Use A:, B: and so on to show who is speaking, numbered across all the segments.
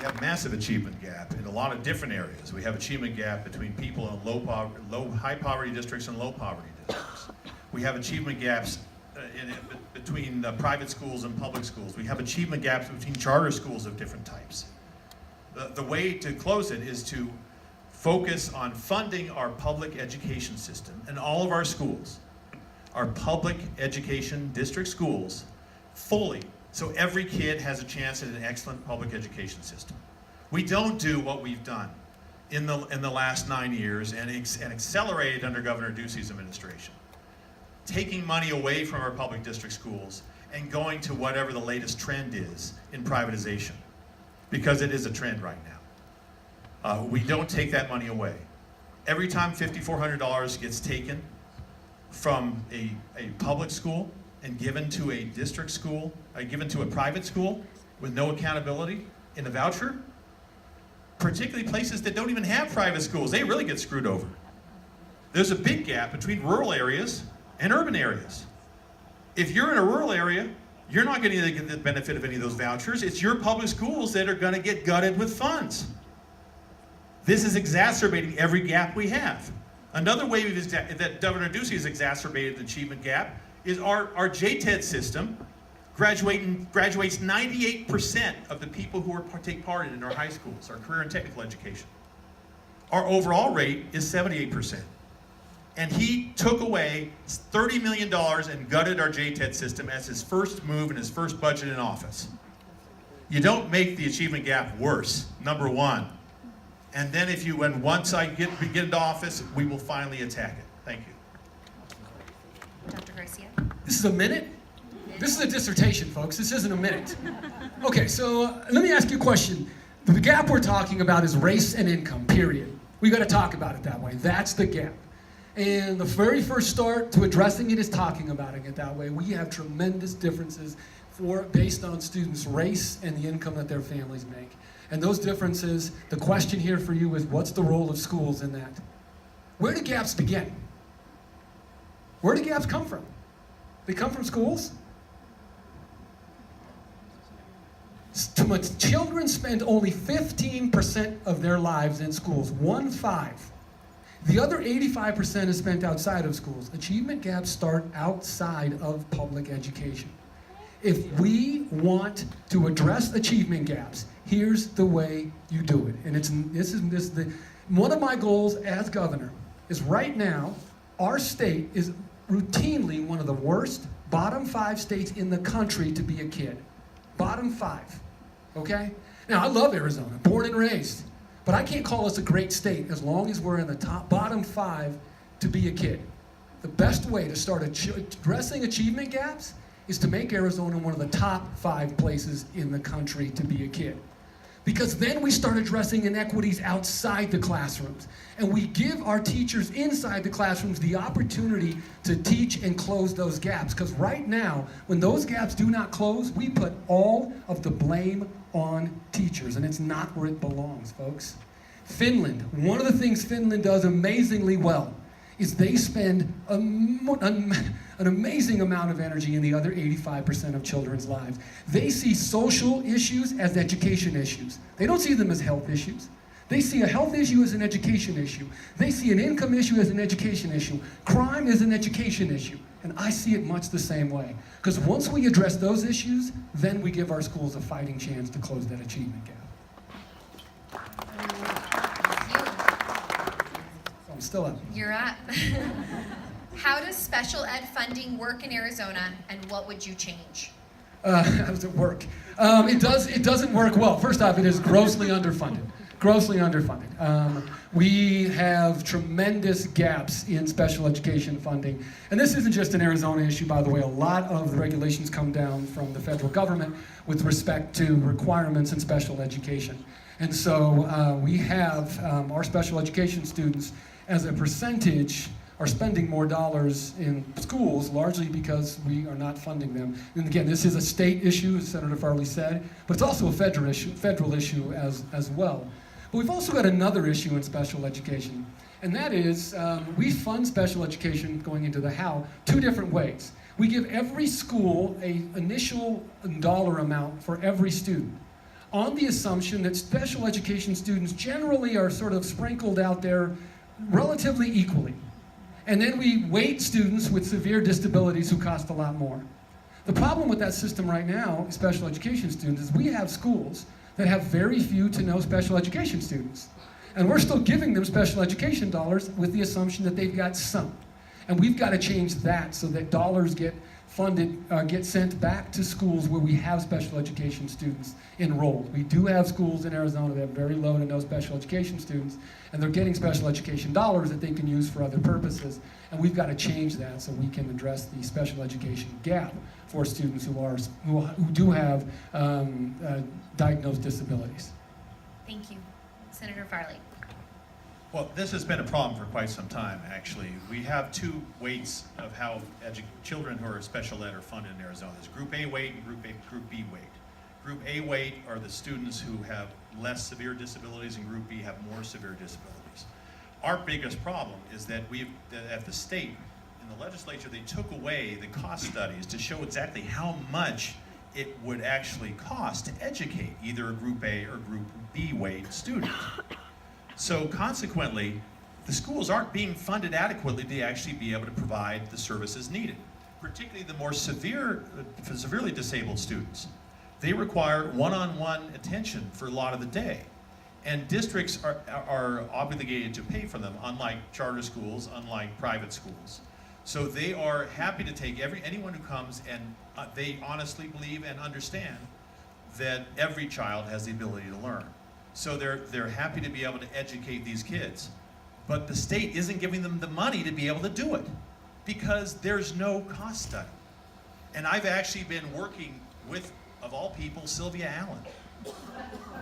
A: have massive achievement gap in a lot of different areas. We have achievement gap between people in high poverty districts and low poverty districts. We have achievement gaps between private schools and public schools. We have achievement gaps between charter schools of different types. The way to close it is to focus on funding our public education system and all of our schools, our public education district schools, fully, so every kid has a chance at an excellent public education system. We don't do what we've done in the last 9 years and accelerated under Governor Ducey's administration, taking money away from our public district schools and going to whatever the latest trend is in privatization, because it is a trend right now. We don't take that money away. Every time $5,400 gets taken from a public school and given to a district school, given to a private school with no accountability in a voucher, particularly places that don't even have private schools, they really get screwed over. There's a big gap between rural areas and urban areas. If you're in a rural area, you're not going to get the benefit of any of those vouchers. It's your public schools that are going to get gutted with funds. This is exacerbating every gap we have. Another way that Governor Ducey has exacerbated the achievement gap is our JTED system graduates 98% of the people who take part in our high schools, our career and technical education. Our overall rate is 78%. And he took away $30 million and gutted our JTED system as his first move in his first budget in office. You don't make the achievement gap worse, number one. And then once I get into office, we will finally attack it. Thank you.
B: Dr. Garcia.
C: This is a minute? This is a dissertation, folks. This isn't a minute. Okay, so let me ask you a question. The gap we're talking about is race and income, period. We got to talk about it that way. That's the gap. And the very first start to addressing it is talking about it that way. We have tremendous differences based on students' race and the income that their families make. And those differences, the question here for you is, what's the role of schools in that? Where do gaps begin? Where do gaps come from? They come from schools? Children spend only 15% of their lives in schools, 1-5. The other 85% is spent outside of schools. Achievement gaps start outside of public education. If we want to address achievement gaps, here's the way you do it. And one of my goals as governor is right now, our state is routinely one of the worst bottom 5 states in the country to be a kid. Bottom 5, okay? Now, I love Arizona, born and raised, but I can't call us a great state as long as we're in the bottom 5 to be a kid. The best way to start addressing achievement gaps is to make Arizona one of the top 5 places in the country to be a kid. Because then we start addressing inequities outside the classrooms. And we give our teachers inside the classrooms the opportunity to teach and close those gaps. Because right now, when those gaps do not close, we put all of the blame on teachers. And it's not where it belongs, folks. Finland, one of the things Finland does amazingly well is they spend an amazing amount of energy in the other 85% of children's lives. They see social issues as education issues. They don't see them as health issues. They see a health issue as an education issue. They see an income issue as an education issue. Crime is an education issue. And I see it much the same way. Because once we address those issues, then we give our schools a fighting chance to close that achievement gap. I'm still up.
B: You're up. How does special ed funding work in Arizona, and what would you change?
C: How does it work? It doesn't work well. First off, it is grossly underfunded. Grossly underfunded. We have tremendous gaps in special education funding. And this isn't just an Arizona issue, by the way. A lot of the regulations come down from the federal government with respect to requirements in special education. And so we have our special education students, as a percentage, are spending more dollars in schools, largely because we are not funding them. And again, this is a state issue, as Senator Farley said, but it's also a federal issue as well. But we've also got another issue in special education, and that is we fund special education, going into the how, 2 different ways. We give every school an initial dollar amount for every student. on the assumption that special education students generally are sort of sprinkled out there relatively equally. And then we weight students with severe disabilities who cost a lot more. The problem with that system right now, special education students, is we have schools that have very few to no special education students. And we're still giving them special education dollars with the assumption that they've got some. And we've got to change that so that dollars get funded, get sent back to schools where we have special education students enrolled. We do have schools in Arizona that have very low to no special education students, and they're getting special education dollars that they can use for other purposes. And we've got to change that so we can address the special education gap for students who do have diagnosed disabilities.
B: Thank you. Senator Farley.
A: Well, this has been a problem for quite some time, actually. We have two weights of how children who are special ed are funded in Arizona. There's Group A weight and Group B weight. Group A weight are the students who have less severe disabilities, and Group B have more severe disabilities. Our biggest problem is that at the state, in the legislature, they took away the cost studies to show exactly how much it would actually cost to educate either a Group A or Group B weight student. So consequently, the schools aren't being funded adequately to actually be able to provide the services needed, particularly the more severely disabled students. They require one-on-one attention for a lot of the day. And districts are obligated to pay for them, unlike charter schools, unlike private schools. So they are happy to take anyone who comes, and they honestly believe and understand that every child has the ability to learn. So they're happy to be able to educate these kids. But the state isn't giving them the money to be able to do it because there's no cost study. And I've actually been working with, of all people, Sylvia Allen,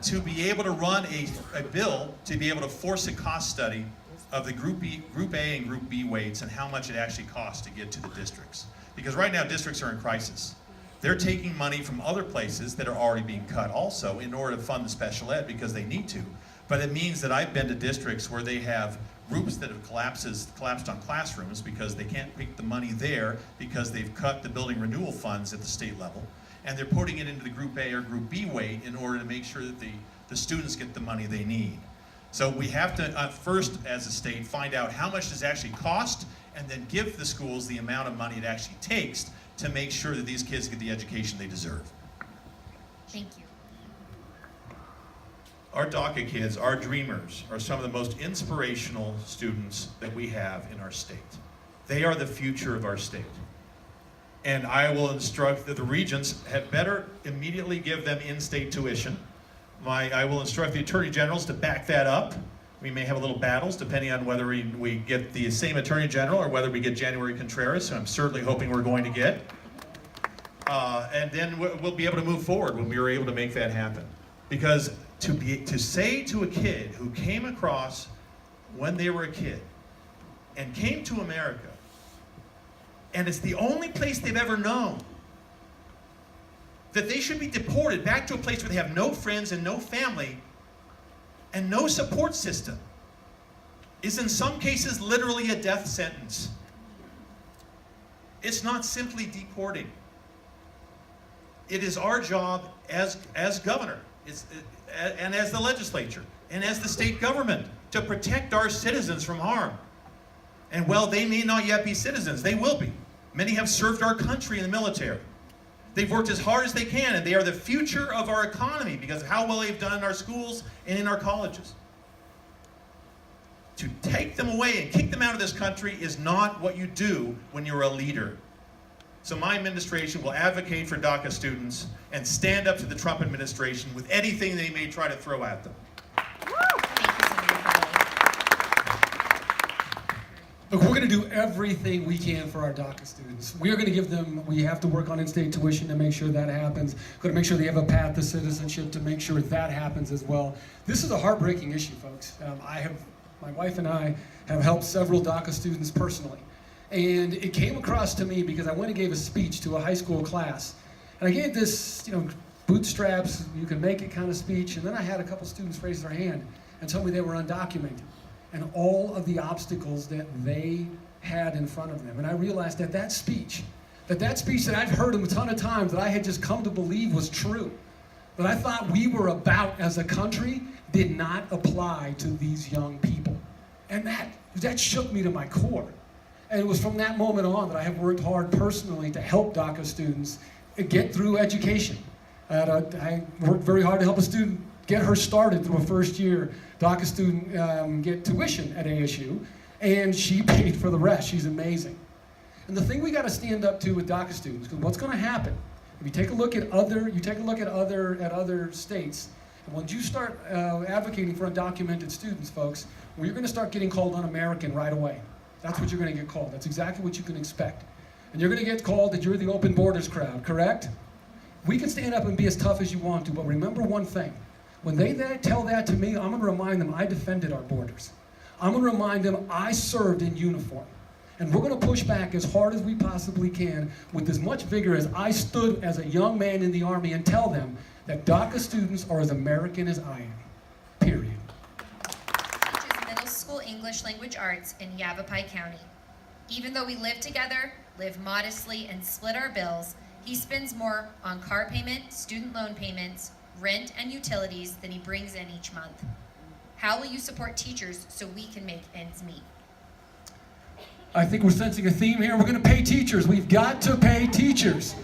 A: to be able to run a bill to be able to force a cost study of the Group A and Group B weights and how much it actually costs to get to the districts. Because right now districts are in crisis. They're taking money from other places that are already being cut also in order to fund the special ed because they need to. But it means that I've been to districts where they have groups that have collapsed on classrooms because they can't pick the money there because they've cut the building renewal funds at the state level. And they're putting it into the Group A or Group B weight in order to make sure that the students get the money they need. So we have to first, as a state, find out how much does it actually cost and then give the schools the amount of money it actually takes to make sure that these kids get the education they deserve.
B: Thank you.
A: Our DACA kids, our dreamers, are some of the most inspirational students that we have in our state. They are the future of our state. And I will instruct that the regents had better immediately give them in-state tuition. I will instruct the attorney generals to back that up. We may have a little battles depending on whether we get the same attorney general or whether we get January Contreras, who I'm certainly hoping we're going to get. And then we'll be able to move forward when we are able to make that happen. Because to say to a kid who came across when they were a kid and came to America, and it's the only place they've ever known, that they should be deported back to a place where they have no friends and no family and no support system, is in some cases literally a death sentence. It's not simply deporting. It is our job as governor and as the legislature and as the state government to protect our citizens from harm. And while they may not yet be citizens, they will be. Many have served our country in the military. They've worked as hard as they can, and they are the future of our economy because of how well they've done in our schools and in our colleges. To take them away and kick them out of this country is not what you do when you're a leader. So my administration will advocate for DACA students and stand up to the Trump administration with anything they may try to throw at them.
C: Look, we're going to do everything we can for our DACA students. We are going to give them, we have to work on in-state tuition to make sure that happens. We're going to make sure they have a path to citizenship to make sure that happens as well. This is a heartbreaking issue, folks. My wife and I have helped several DACA students personally. And it came across to me because I went and gave a speech to a high school class. And I gave this, bootstraps, you can make it kind of speech. And then I had a couple students raise their hand and tell me they were undocumented, and all of the obstacles that they had in front of them. And I realized that speech that I've heard a ton of times that I had just come to believe was true, that I thought we were about as a country did not apply to these young people. And that shook me to my core. And it was from that moment on that I have worked hard personally to help DACA students get through education. I worked very hard to help a student get her started through a first year DACA student get tuition at ASU, and she paid for the rest. She's amazing. And the thing we got to stand up to with DACA students, because what's going to happen if you take a look at other states, and once you start advocating for undocumented students, folks, well, you're going to start getting called un-American right away. That's what you're going to get called. That's exactly what you can expect. And you're going to get called that you're the open borders crowd, correct? We can stand up and be as tough as you want to, but remember one thing. When they tell that to me, I'm going to remind them I defended our borders. I'm going to remind them I served in uniform. And we're going to push back as hard as we possibly can with as much vigor as I stood as a young man in the Army and tell them that DACA students are as American as I am. Period.
B: Teaches middle school English language arts in Yavapai County. Even though we live together, live modestly, and split our bills, he spends more on car payment, student loan payments, rent, and utilities than he brings in each month. How will you support teachers so we can make ends meet?
C: I think we're sensing a theme here. We're going to pay teachers. We've got to pay teachers.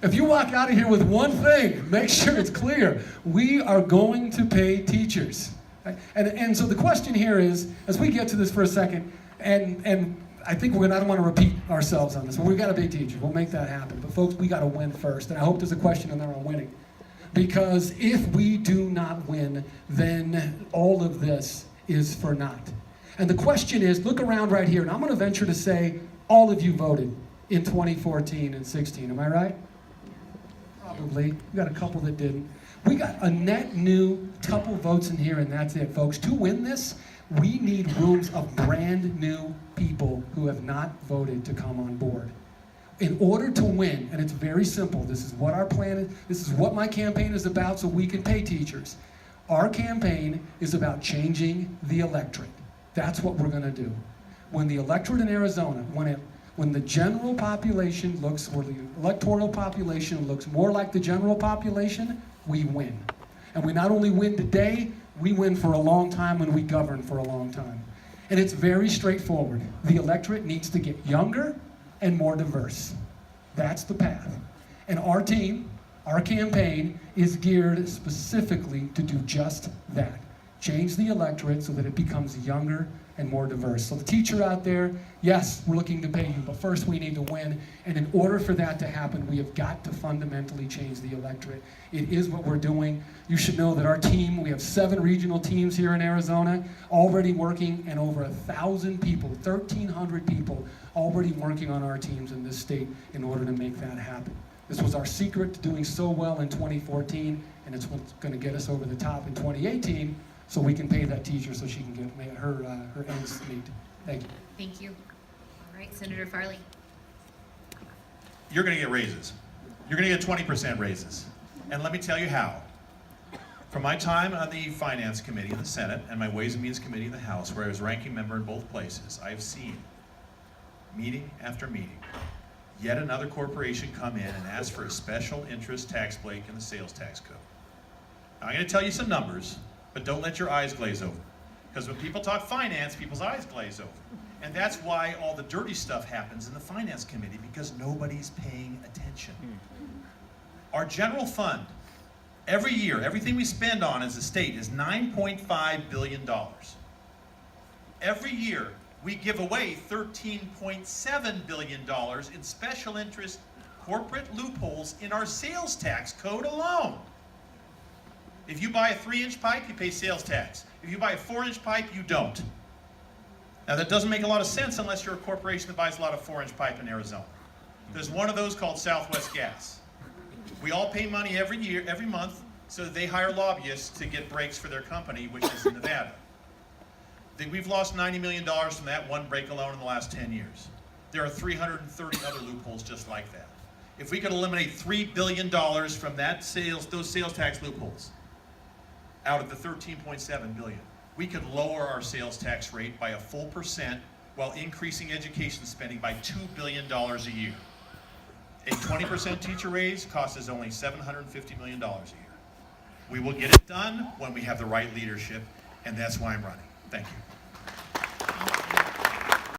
C: If you walk out of here with one thing, make sure it's clear. We are going to pay teachers. And so the question here is, as we get to this for a second, and I think I don't want to repeat ourselves on this, but we've got to pay teachers. We'll make that happen. But folks, we got to win first. And I hope there's a question in there on winning. Because if we do not win, then all of this is for naught. And the question is, look around right here, and I'm going to venture to say all of you voted in 2014 and 16. Am I right? Probably. We got a couple that didn't. We got a net new couple votes in here, and that's it, folks. To win this, we need rooms of brand new people who have not voted to come on board. In order to win, and it's very simple, this is what our plan is, this is what my campaign is about so we can pay teachers. Our campaign is about changing the electorate. That's what we're going to do. When the electorate in Arizona, when the general population looks, or the electoral population looks more like the general population, we win. And we not only win today, we win for a long time and we govern for a long time. And it's very straightforward. The electorate needs to get younger and more diverse. That's the path. And our team, our campaign, is geared specifically to do just that. Change the electorate so that it becomes younger and more diverse. So the teacher out there, yes, we're looking to pay you, but first we need to win. And in order for that to happen, we have got to fundamentally change the electorate. It is what we're doing. You should know that our team, we have 7 regional teams here in Arizona, already working, and over 1,000 people, 1,300 people, already working on our teams in this state in order to make that happen. This was our secret to doing so well in 2014, and it's what's going to get us over the top in 2018, so we can pay that teacher so she can get her ends meet. Thank you.
B: Thank you. All right, Senator Farley.
A: You're going to get raises. You're going to get 20% raises. And let me tell you how. From my time on the Finance Committee in the Senate and my Ways and Means Committee in the House, where I was ranking member in both places, I've seen meeting after meeting, yet another corporation come in and ask for a special interest tax break in the sales tax code. Now, I'm going to tell you some numbers, but don't let your eyes glaze over. Because when people talk finance, people's eyes glaze over. And that's why all the dirty stuff happens in the Finance Committee, because nobody's paying attention. Our general fund, every year, everything we spend on as a state is $9.5 billion. Every year, we give away $13.7 billion in special interest corporate loopholes in our sales tax code alone. If you buy a 3-inch pipe, you pay sales tax. If you buy a 4-inch pipe, you don't. Now that doesn't make a lot of sense unless you're a corporation that buys a lot of 4-inch pipe in Arizona. There's one of those called Southwest Gas. We all pay money every year, every month, so that they hire lobbyists to get breaks for their company, which is in Nevada. We've lost $90 million from that one break alone in the last 10 years. There are 330 other loopholes just like that. If we could eliminate $3 billion from those sales tax loopholes, out of the $13.7 billion, we could lower our sales tax rate by a full percent while increasing education spending by $2 billion a year. A 20% teacher raise costs us only $750 million a year. We will get it done when we have the right leadership, and that's why I'm running. Thank you.